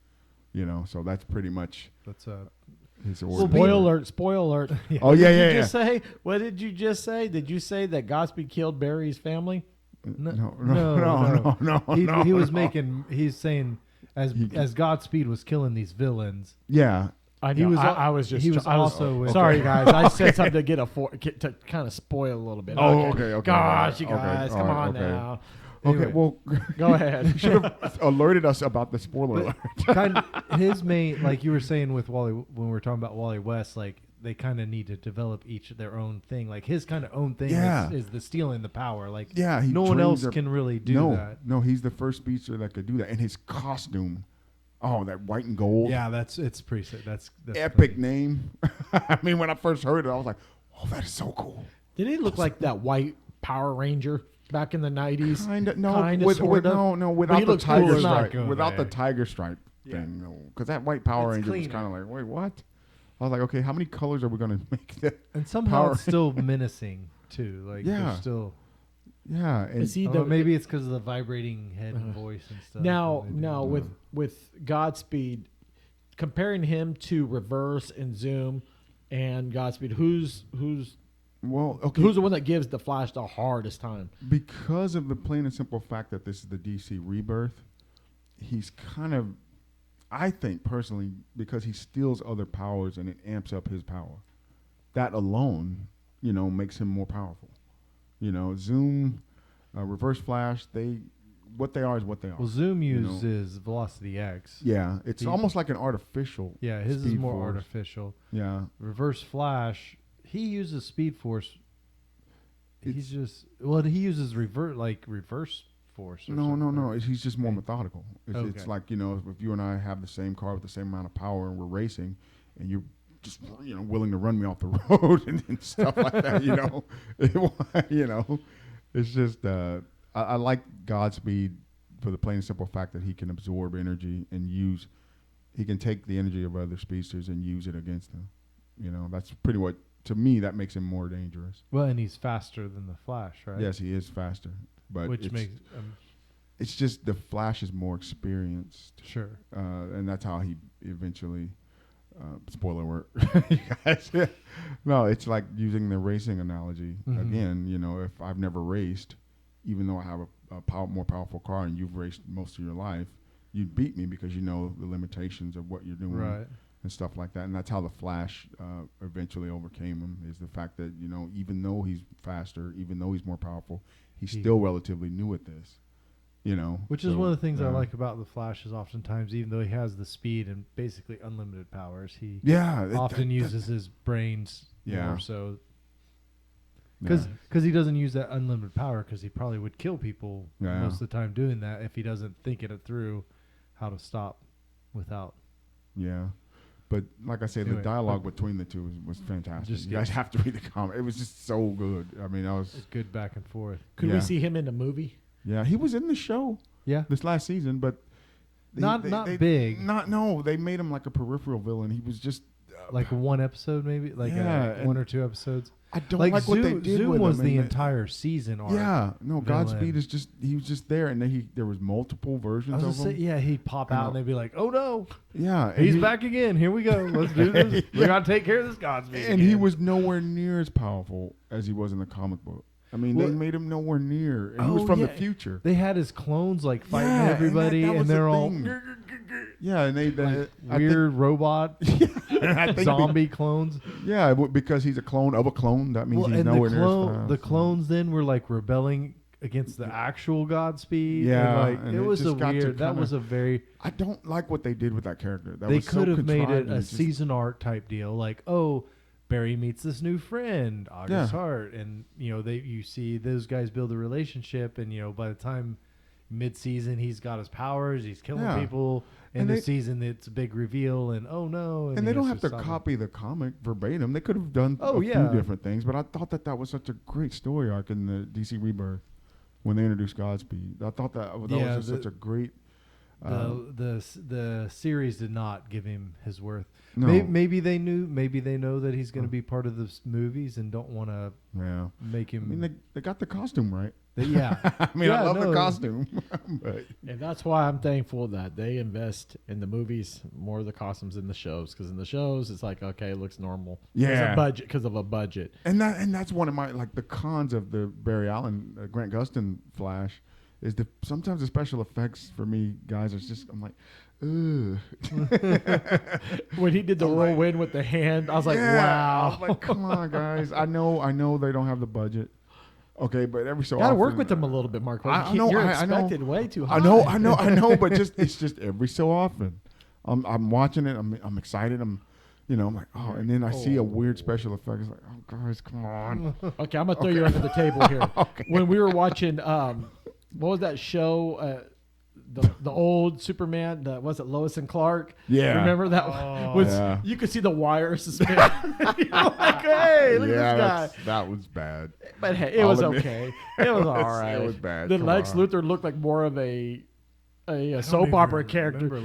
So that's pretty much his origin. Spoiler alert. Oh, What did you just say? Did you say that Godspeed killed Barry's family? No. He was making. He's saying as Godspeed was killing these villains. Yeah. I know. I was just. He was also. Sorry, guys. I said something to to kind of spoil a little bit. Okay. Gosh, you guys, come on now. Okay, well, go ahead. You should have alerted us about the spoiler alert. His main, like you were saying with Wally, when we were talking about Wally West, like they kind of need to develop each their own thing. Like his kind of own thing is the stealing the power. Like no one else can really do that. No, he's the first speedster that could do that. And his costume, that white and gold. Yeah, it's pretty sick. That's epic name. I mean, when I first heard it, I was like, "Oh, that is so cool." Did he look like that white Power Ranger back in the 90s? Without the tiger stripe. Without the there. tiger stripe thing, no. Because that white Power Ranger was kind of like, wait, what? I was like, okay, how many colors are we going to make that? And somehow it's still menacing too. Like they're still. Yeah, and maybe it's because of the vibrating head and voice and stuff. Now with Godspeed, comparing him to Reverse and Zoom and Godspeed, who's the one that gives the Flash the hardest time? Because of the plain and simple fact that this is the DC Rebirth, he's kind of I think personally, because he steals other powers and it amps up his power. That alone, makes him more powerful. Zoom, Reverse Flash, what they are is what they are. Well, Zoom uses Velocity X. Yeah, it's almost like an artificial. Yeah, his is more force. artificial. Yeah. Reverse Flash, he uses Speed Force. He uses reverse force. Or No. He's just more methodical. It's Okay. like, if you and I have the same car with the same amount of power and we're racing and you're just, willing to run me off the road and stuff like that, it's just, I like Godspeed for the plain and simple fact that he can absorb energy and he can take the energy of other speedsters and use it against them. That's pretty to me, that makes him more dangerous. Well, and he's faster than the Flash, right? Yes, he is faster. But it's just the Flash is more experienced. Sure. And that's how he eventually, spoiler alert, you guys. No, it's like using the racing analogy. Mm-hmm. Again, if I've never raced, even though I have a more powerful car and you've raced most of your life, you'd beat me because you know the limitations of what you're doing. Right. And stuff like that. And that's how the Flash eventually overcame him, is the fact that, even though he's faster, even though he's more powerful, he's still relatively new at this, Which is one of the things I like about the Flash is oftentimes, even though he has the speed and basically unlimited powers, he often uses his brains more so. Because he doesn't use that unlimited power because he probably would kill people most of the time doing that if he doesn't think it through how to stop without. Yeah. But like I said, the dialogue between the two was fantastic. You guys have to read the comic. It was just so good. I mean, it's good back and forth. Could we see him in the movie? Yeah, he was in the show. Yeah, this last season, but not big. They made him like a peripheral villain. He was just like one episode, maybe one or two episodes. I don't like what they did Zoom with was him. the entire season arc. Yeah, no, villain. Godspeed is he was just there, and there was multiple versions of him. He'd pop out and they'd be like, "Oh no, yeah, he's back again. Here we go. Let's do this. We gotta take care of this Godspeed." And he was nowhere near as powerful as he was in the comic book. I mean, they made him nowhere near, and he was from the future. They had his clones fighting everybody, and they're all and they weird robot zombie clones. Yeah, because he's a clone of a clone. That means he's nowhere near as fast. The clones then were rebelling against the actual Godspeed. Yeah, and it was weird. That was a very. I don't like what they did with that character. They could have made it a season arc type deal, Barry meets this new friend, August Hart, and you see those guys build a relationship, and by the time mid-season he's got his powers, he's killing people. In the season, it's a big reveal, and oh no! And they don't have to copy the comic verbatim. They could have done a few different things, but I thought that was such a great story arc in the DC Rebirth when they introduced Godspeed. I thought that was just such a great. The series did not give him his worth. No. Maybe they know that he's going to be part of the movies and don't want to make him. I mean, they got the costume right. I love the costume. And that's why I'm thankful that they invest in the movies more of the costumes in the shows, because in the shows it's like, okay, it looks normal. Yeah, because of a budget. And that's one of my the cons of the Barry Allen, Grant Gustin Flash, is sometimes the special effects for me, guys, it's just I'm like, ugh. When he did the whirlwind with the hand, I was like, wow. I was like, come on, guys. I know they don't have the budget. Okay, but every so often, gotta work with them a little bit, Mark. You're expected way too high. I know, but it's just every so often. I'm watching it. I'm excited. I'm like, oh, and then I see a weird special effect. It's like, oh, guys, come on. Okay, I'm gonna throw you under the table here. Okay. When we were watching, what was that show? The old Superman, was it Lois and Clark? Yeah. Remember that? You could see the wire suspended. You're like, hey, look at this guy. That was bad. But hey, it was okay. It was all right. It was bad. Then Lex Luthor looked like more of a soap opera character.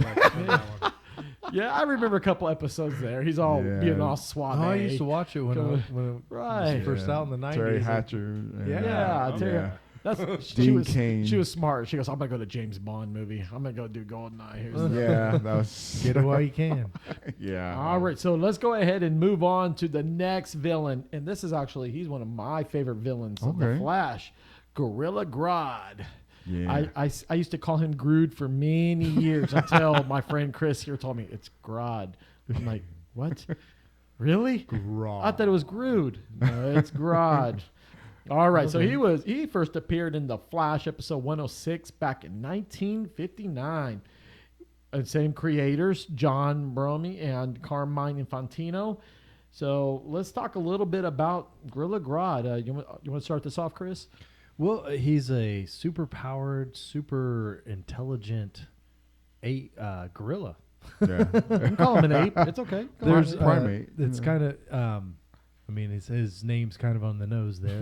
Yeah, I remember a couple episodes there. He's all being all suave. I used to watch it when it was first out in the 90s. Terry Hatcher. Terry. She was smart. She goes, I'm gonna go to James Bond movie. I'm gonna go do GoldenEye. That was get it while you can. Yeah. All right, so let's go ahead and move on to the next villain, and this is he's one of my favorite villains of the Flash, Gorilla Grodd. Yeah. I used to call him Grodd for many years until my friend Chris here told me it's Grodd. I'm like, what? Really? Grodd. I thought it was Grodd. No, it's Grodd. All right, so he first appeared in the Flash episode 106 back in 1959. Same creators, John Bromley and Carmine Infantino. So let's talk a little bit about Gorilla Grodd. You want to start this off, Chris? Well, he's a super powered, super intelligent gorilla. Yeah. You can call him an ape. It's okay. There's primate. It's kind of. I mean, his name's kind of on the nose there.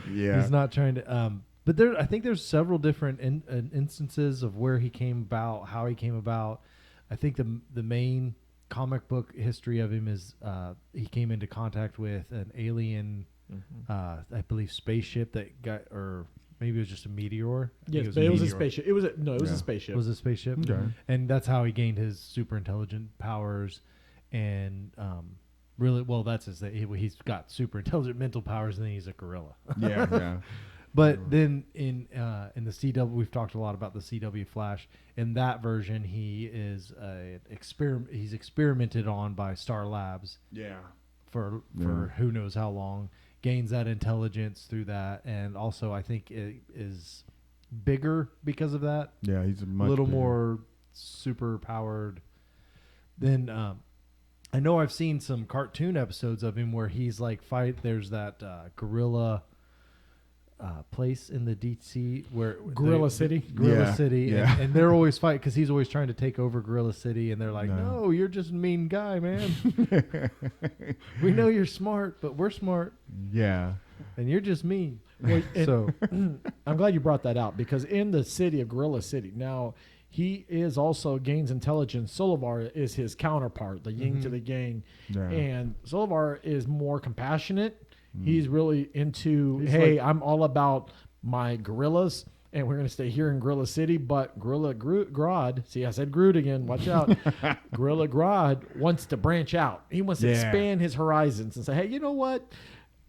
Yeah. He's not trying to. But I think there's several different instances of where he came about, how he came about. I think the main comic book history of him is he came into contact with an alien, I believe, spaceship that got, or maybe it was just a meteor. Yes, but it was a spaceship. It was a spaceship. It was a spaceship. Okay. And that's how he gained his super intelligent powers. And really, well, that's his. He's got super intelligent mental powers, and then he's a gorilla. Yeah. Yeah. But then in the CW, we've talked a lot about the CW Flash. In that version, he is he's experimented on by Star Labs. Yeah. For who knows how long. Gains that intelligence through that, and also I think it is bigger because of that. Yeah, he's a much little bigger. more super powered. Then I know I've seen some cartoon episodes of him where he's like there's that gorilla place in the DC where Gorilla City. Gorilla City, Yeah. and they're always fighting because he's always trying to take over Gorilla City, and they're like, No. "No, you're just a mean guy, man. We know you're smart, but we're smart, Yeah. and you're just mean." Well, and So I'm glad you brought that out because in the city of Gorilla City, now he is also gains intelligence. Solovar is his counterpart, the yin to the yang. Yeah. And Solovar is more compassionate. He's really into, He's hey, like- I'm all about my gorillas, and we're going to stay here in Gorilla City. But Gorilla Grodd, see, I said Groot again, watch out. Gorilla Grodd wants to branch out. He wants to expand his horizons and say, hey, you know what?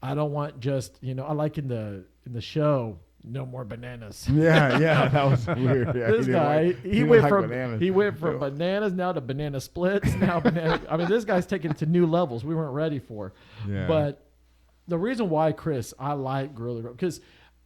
I don't want just, I like in the show, no more bananas. Yeah, that was weird. Yeah, This guy, he didn't went like from bananas. he went from bananas now to banana splits. Now banana. I mean, this guy's taking it to new levels we weren't ready for. Yeah. But the reason why, Chris, I like Gorilla Grodd because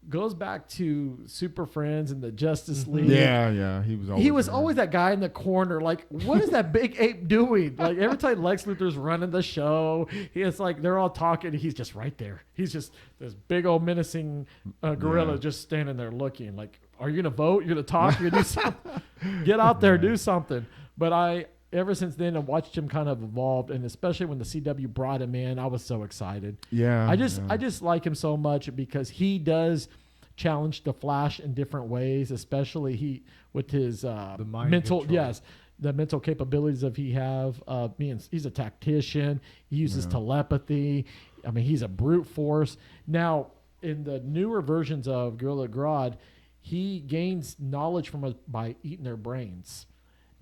goes back to Super Friends and the Justice League. Yeah, he was always that guy in the corner. Like, what is that big ape doing? Like every time Lex Luthor's running the show, it's like they're all talking. He's just right there. He's just this big old menacing gorilla just standing there looking. Like, are you gonna vote? You're gonna talk? You're gonna do something? Get out there, do something. But ever since then, I watched him kind of evolve, and especially when the CW brought him in, I was so excited. Yeah. I just like him so much because he does challenge the Flash in different ways, especially with his mind mental control. the mental capabilities of he's a tactician. He uses telepathy. I mean, he's a brute force. Now, in the newer versions of Gorilla Grodd, he gains knowledge from us by eating their brains.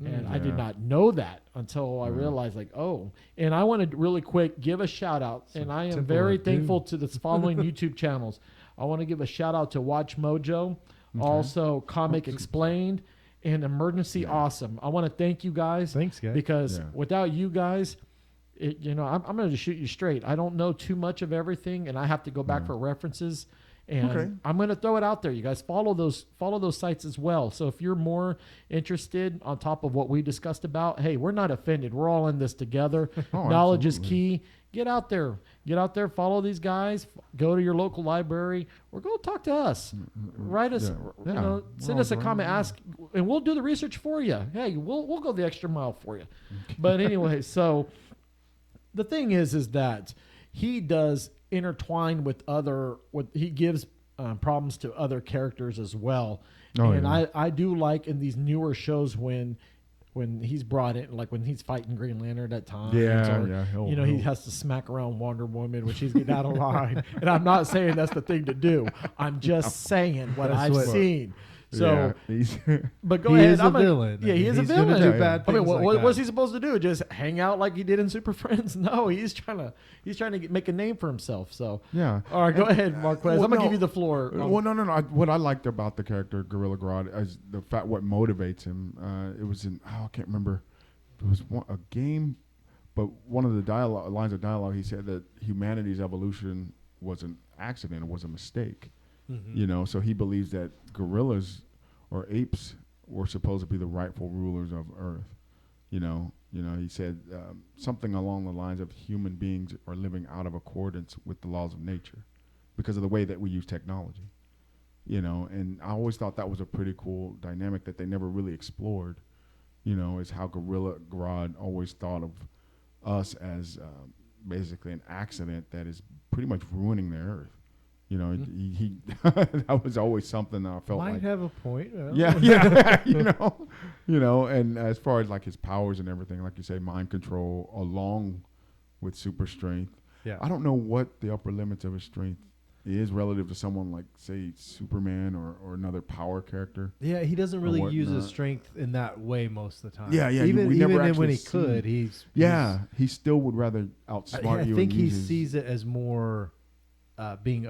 And I did not know that until I realized, and I want to really quick give a shout out. And I am very thankful to the following YouTube channels. I want to give a shout out to Watch Mojo, also Comic Explained, and Emergency Awesome. I want to thank you guys. Thanks, guys. Because without you guys, I'm going to shoot you straight. I don't know too much of everything, and I have to go back for references. And I'm going to throw it out there. You guys follow those sites as well. So if you're more interested on top of what we discussed about, hey, we're not offended. We're all in this together. Knowledge is key. Get out there. Follow these guys. Go to your local library or go talk to us. Write us, send us a comment, ask, and we'll do the research for you. Hey, we'll go the extra mile for you. But anyway, so the thing is that he does intertwine with he gives problems to other characters as well. I do like in these newer shows when he's brought in, like when he's fighting Green Lantern at times. He has to smack around Wonder Woman when she's getting out of line. And I'm not saying that's the thing to do. I'm just saying what I've seen. So, he's but go He ahead. is a villain. Yeah, he is a He's gonna villain. do Yeah, bad I mean, things like what that. was he supposed to do? Just hang out like he did in Super Friends? No, he's trying to make a name for himself. So, yeah. all right, go ahead, Marquez. I'm gonna give you the floor. Well, no. What I liked about the character Gorilla Grodd is the fact what motivates him. It was I can't remember. It was a game, but one of the lines of dialogue, he said that humanity's evolution was an accident. It was a mistake. Mm-hmm. So he believes that gorillas or apes were supposed to be the rightful rulers of Earth. He said something along the lines of human beings are living out of accordance with the laws of nature because of the way that we use technology. And I always thought that was a pretty cool dynamic that they never really explored. Is how Gorilla Grodd always thought of us as basically an accident that is pretty much ruining the Earth. He that was always something that I felt Might like. have a point. Yeah. And as far as like his powers and everything, like you say, mind control along with super strength. Yeah. I don't know what the upper limits of his strength is relative to someone like, say, Superman or another power character. Yeah, he doesn't really use his whatnot. strength in that way most of the time. Yeah. Even we never when actually he see- could, he still would rather outsmart I you. think and he use his- sees it as more being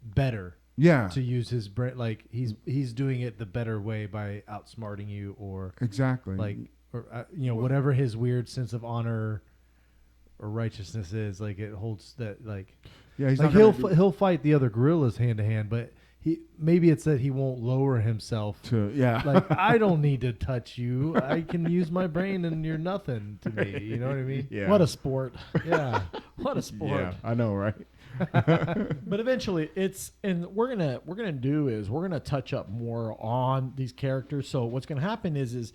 better Yeah, to use his brain. Like he's doing it the better way by outsmarting you, or exactly. whatever his weird sense of honor or righteousness is. Like it holds that like. yeah, he's Like not gonna he'll fight the other gorillas hand to hand, but maybe it's that he won't lower himself. yeah. Like I don't need to touch you. I can use my brain, and you're nothing to me. You know what I mean? Yeah. What a sport! Yeah. What a sport! Yeah, I know, right? But eventually, we're gonna touch up more on these characters. So what's gonna happen is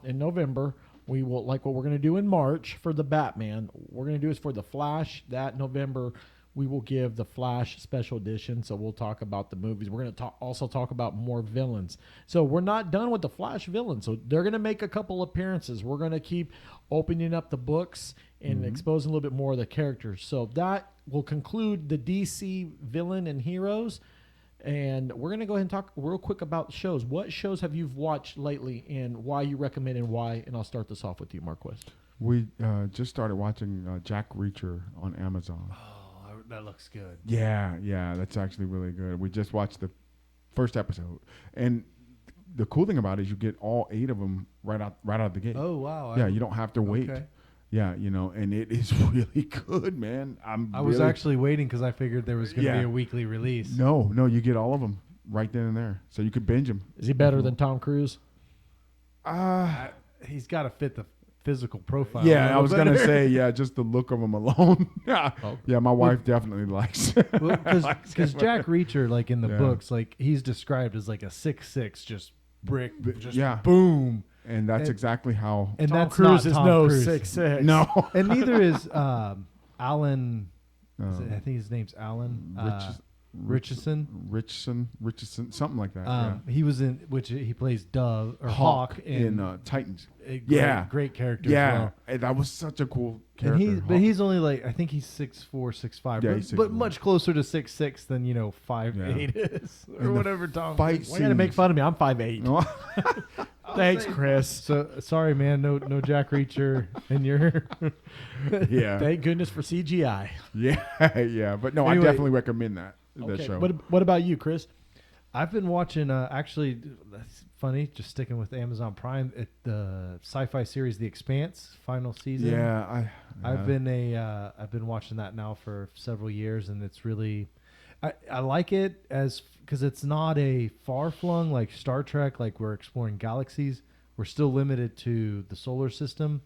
in November we will, like what we're gonna do in March for the Batman. We're gonna do is for the Flash that November. We will give the Flash special edition, so we'll talk about the movies. We're going to also talk about more villains. So we're not done with the Flash villains. So they're going to make a couple appearances. We're going to keep opening up the books and exposing a little bit more of the characters. So that will conclude the DC villain and heroes. And we're going to go ahead and talk real quick about shows. What shows have you watched lately and why you recommend and why? And I'll start this off with you, Marquez. We just started watching Jack Reacher on Amazon. That looks good. Yeah, that's actually really good. We just watched the first episode, and the cool thing about it is you get all 8 of them right out of the gate. Oh wow! Yeah, you don't have to wait. Okay. Yeah, and it is really good, man. I was actually waiting because I figured there was going to be a weekly release. No, you get all of them right then and there, so you could binge them. Is he better than Tom Cruise? He's got to fit the physical profile. Yeah, I was gonna say, just the look of him alone. Yeah, Oh. yeah, my wife definitely likes. Because Jack Reacher, like in the Yeah. books, like he's described as like a 6'6", just brick, just yeah. boom. And that's And- exactly how. And Tom that's Cruise not is Tom no Cruise. 6'6". No, And neither is Alan. I think his name's Alan Richardson. Richardson, something like that. He was in which he plays Dove or yeah. Hawk in Titans. a great character. Yeah, as well. and that was such a cool And character. but he's only like I think he's 6'4", 6'5", Yeah, but, he's but 6'4". much closer to 6'6" than 5'8" is or And the whatever Tom. fight Why you gotta make fun of me? I'm 5'8". No. Thanks, Chris. So sorry, man. No Jack Reacher, and you're. Yeah, Thank goodness for CGI. yeah. But no, Anyway. I definitely recommend that Okay. show. What about you, Chris? I've been watching. Actually, that's funny. Just sticking with Amazon Prime, the sci-fi series The Expanse final season. yeah, I've been watching that now for several years, and it's really. I like it because it's not a far-flung like Star Trek, like we're exploring galaxies. We're still limited to the solar system.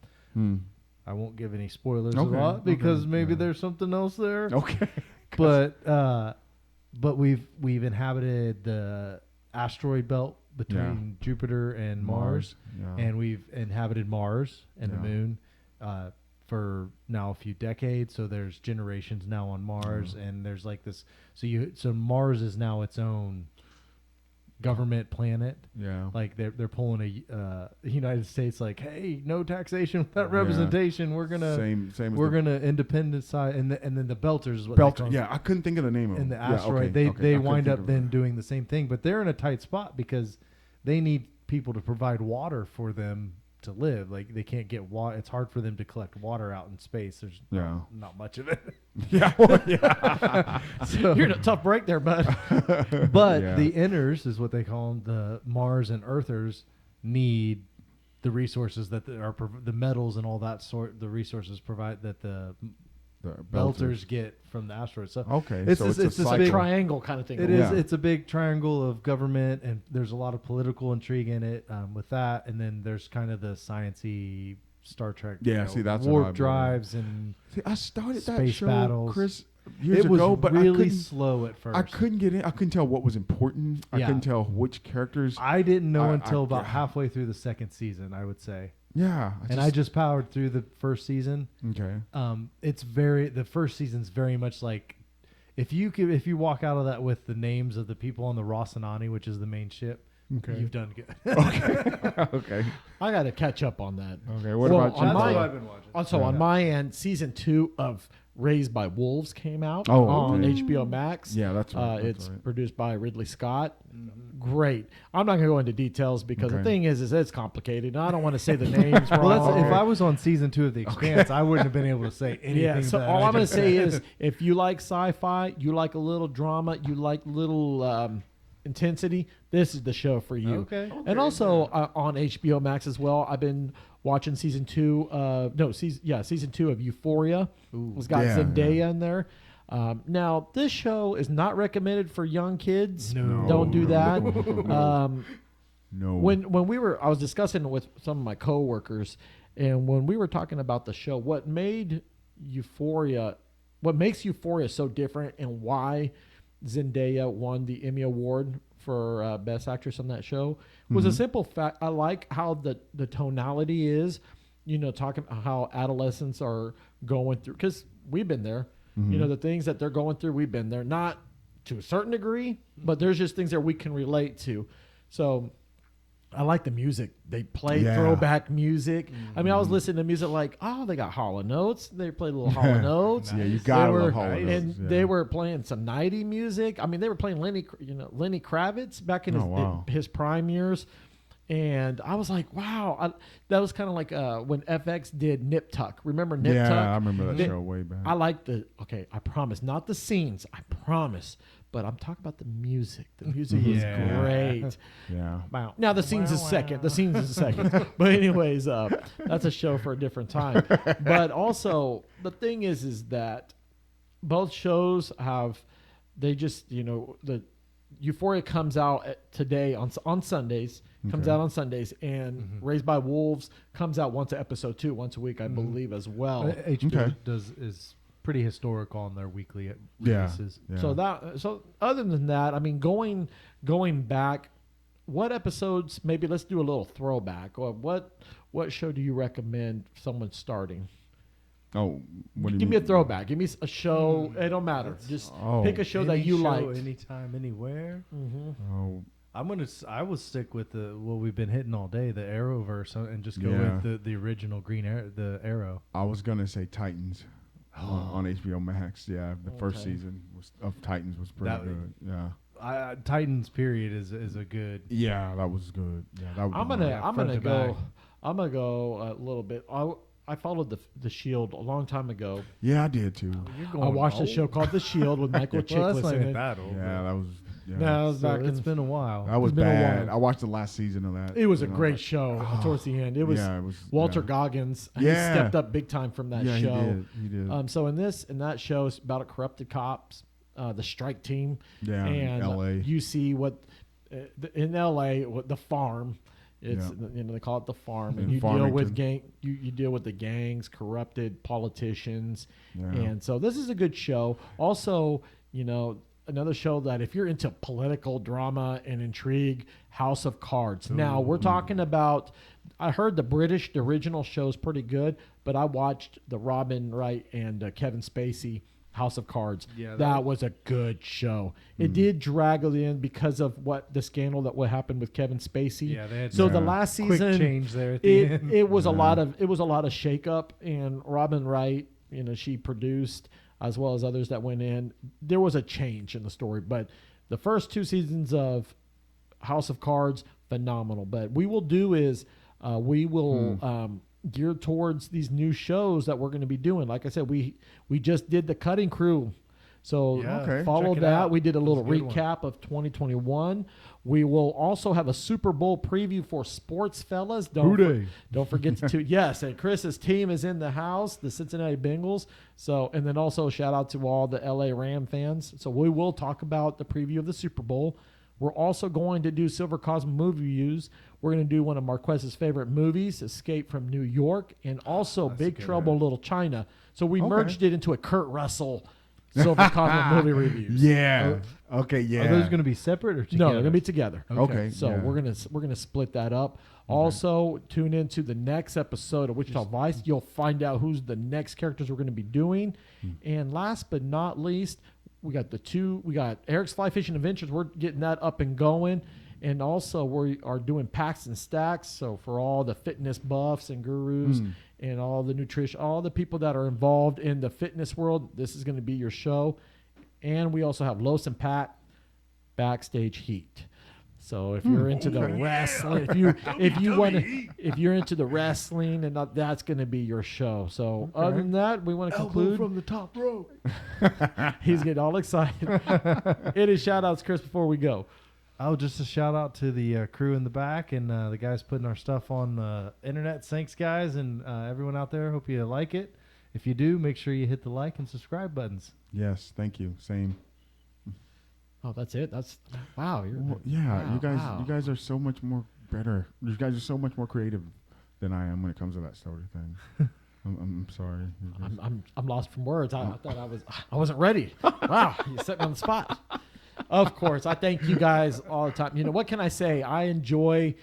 I won't give any spoilers a lot because maybe there's something else there. Okay. But we've inhabited the asteroid belt between Jupiter and Mars, Yeah. and we've inhabited Mars and the Yeah. moon for now a few decades. So there's generations now on Mars, and there's like this. So Mars is now its own government planet. Yeah. Like they're pulling a United States like, hey, no taxation without representation. We're gonna gonna independent side, and then the Belters is what they call them. Yeah, I couldn't think of the name of them. And the asteroid, they wind up then doing the same thing, but they're in a tight spot because they need people to provide water for them to live. Like they can't get water. It's hard for them to collect water out in space. There's not much of it. So, you're in a tough break there, bud. But the inners is what they call them. The Mars and Earthers need the resources that are the metals and all that sort. The resources provide that the Belters get from the asteroids. So it's a big triangle kind of thing. It is. It's a big triangle of government, and there's a lot of political intrigue in it with that. And then there's kind of the sciencey Star Trek. Yeah, that's warp drives and I started that space show, battles. Chris, years ago, but really slow at first. I couldn't get in. I couldn't tell what was important. I couldn't tell which characters. I didn't know until about halfway through the second season, I would say. Yeah, I just powered through the first season. Okay. The first season's very much like if you walk out of that with the names of the people on the Rocinante, which is the main ship, you've done good. Okay. I got to catch up on that. Okay. What about you? That's what I've been watching. Also, on my end, season 2 of Raised by Wolves came out on HBO Max. Yeah, that's right. It's produced by Ridley Scott. Great. I'm not going to go into details because the thing is it's complicated. And I don't want to say the names wrong. Well, if I was on season 2 of The Expanse, I wouldn't have been able to say anything. Yeah, so all I'm going to say is if you like sci-fi, you like a little drama, you like little intensity, this is the show for you. Okay. And also on HBO Max as well, I've been watching season 2 of Euphoria. It's got Zendaya in there. Now, this show is not recommended for young kids. No. Don't do that. No. When I was discussing with some of my coworkers, and when we were talking about the show, what makes Euphoria so different, and why Zendaya won the Emmy Award for Best Actress on that show was a simple fact. I like how the tonality is, talking about how adolescents are going through, because we've been there. The things that they're going through, we've been there. Not to a certain degree, but there's just things that we can relate to. So I like the music. They play throwback music. I mean, I was listening to music like, they got Hall & Oates. They played a little Hall & Oates. Yeah, you got to love Hall & Oates. And they were playing some 90s music. I mean, they were playing Lenny Kravitz back in his prime years. And I was like, wow. That was kind of like when FX did Nip Tuck. Remember Nip Tuck? Yeah, I remember that show way back. I like I promise, not the scenes. I promise. But I'm talking about the music. The music is great. Yeah. Wow. Now the scenes is second. The scenes is second. But anyways, that's a show for a different time. But also the thing is that both shows the Euphoria comes out today on Sundays. Comes out on Sundays, and Raised by Wolves comes out once a week, I believe, as well. HBO is pretty historical on their weekly releases. Yeah. So other than that, I mean, going back, what episodes? Maybe let's do a little throwback. Or what show do you recommend someone starting? Oh, give me a throwback. Give me a show. It don't matter. Just pick a show that you like. Anytime, anywhere. Oh. I will stick with what we've been hitting all day, the Arrowverse, and just go with the original Green Arrow, the Arrow. I was gonna say Titans on HBO Max. Yeah, the first season of Titans was pretty good. Yeah, Titans period is a good. Yeah, that was good. Yeah, that was I'm gonna go a little bit. I followed the Shield a long time ago. Yeah, I did too. I watched a show called The Shield with Michael Chiklis in it. Yeah, that was. Yeah. No, it's been a while. That was bad. I watched the last season of that. It was a great show towards the end. It was Walter Goggins. He stepped up big time from that show. He did. So in that show, it's about a corrupted cops, the strike team. Yeah, and L.A. You see what in L.A. the farm. It's they call it the farm, and you deal with you deal with the gangs, corrupted politicians, and so this is a good show. Also, another show that if you're into political drama and intrigue, House of Cards. Now we're talking about. I heard the original show is pretty good, but I watched the Robin Wright and Kevin Spacey House of Cards. Yeah, that was a good show. It did drag it in because of what the scandal that what happened with Kevin Spacey. Yeah, they had so the last quick season change there at the end. it was a lot of shakeup, and Robin Wright, she produced as well as others that went in. There was a change in the story, but the first 2 seasons of House of Cards, phenomenal. But we will do is we will gear towards these new shows that we're going to be doing. Like I said, we just did the Cutting Crew. So follow that. We did a little recap of 2021. We will also have a Super Bowl preview for sports, fellas. Don't forget to yes, and Chris's team is in the house, the Cincinnati Bengals. So, and then also shout out to all the LA Ram fans. So we will talk about the preview of the Super Bowl. We're also going to do Silver Cosmo movie reviews. We're going to do one of Marquez's favorite movies, Escape from New York, and also Big Trouble in Little China. So we merged it into a Kurt Russell Silver Cosmo movie reviews. Yeah. Okay. Yeah. Are those going to be separate or together? No, they're going to be together. Okay. So we're gonna split that up. Also, tune into the next episode of Wichita Vice. You'll find out who's the next characters we're going to be doing. And last but not least, we got Eric's Fly Fishing Adventures. We're getting that up and going. And also we are doing packs and stacks. So for all the fitness buffs and gurus and all the nutrition, all the people that are involved in the fitness world, this is going to be your show. And we also have Los and Pat Backstage Heat. So if you're into the wrestling, if you're into the wrestling, and that's going to be your show. So other than that, we want to conclude from the top rope. He's getting all excited. Any shout outs, Chris, before we go? Oh, just a shout out to the crew in the back and the guys putting our stuff on the internet. Thanks, guys, and everyone out there. Hope you like it. If you do, make sure you hit the like and subscribe buttons. Yes, thank you. Same. Oh, that's it. That's wow. You guys are so much more better. You guys are so much more creative than I am when it comes to that story thing. I'm sorry. I'm lost from words. I thought I wasn't ready. Wow, you set me on the spot. Of course, I thank you guys all the time. What can I say? I enjoy.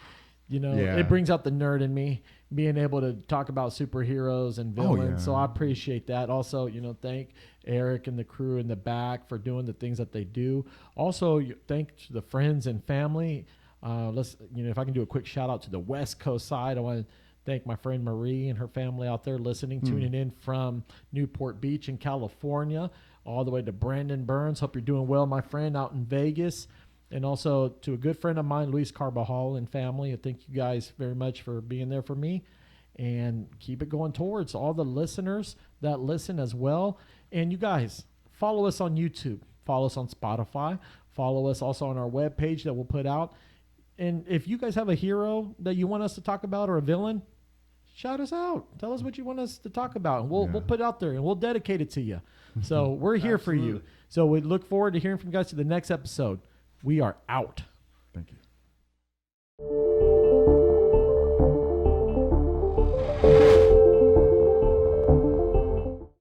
It brings out the nerd in me, being able to talk about superheroes and villains. So I appreciate that. Also, thank Eric and the crew in the back for doing the things that they do. Also, thank to the friends and family. If I can do a quick shout out to the West Coast side, I want to thank my friend Marie and her family out there listening, tuning in from Newport Beach in California, all the way to Brandon Burns. Hope you're doing well, my friend, out in Vegas. And also to a good friend of mine, Luis Carbajal and family. I thank you guys very much for being there for me. And keep it going towards all the listeners that listen as well. And you guys, follow us on YouTube. Follow us on Spotify. Follow us also on our webpage that we'll put out. And if you guys have a hero that you want us to talk about or a villain, shout us out. Tell us what you want us to talk about. And we'll put it out there and we'll dedicate it to you. So we're here for you. So we look forward to hearing from you guys to the next episode. We are out. Thank you.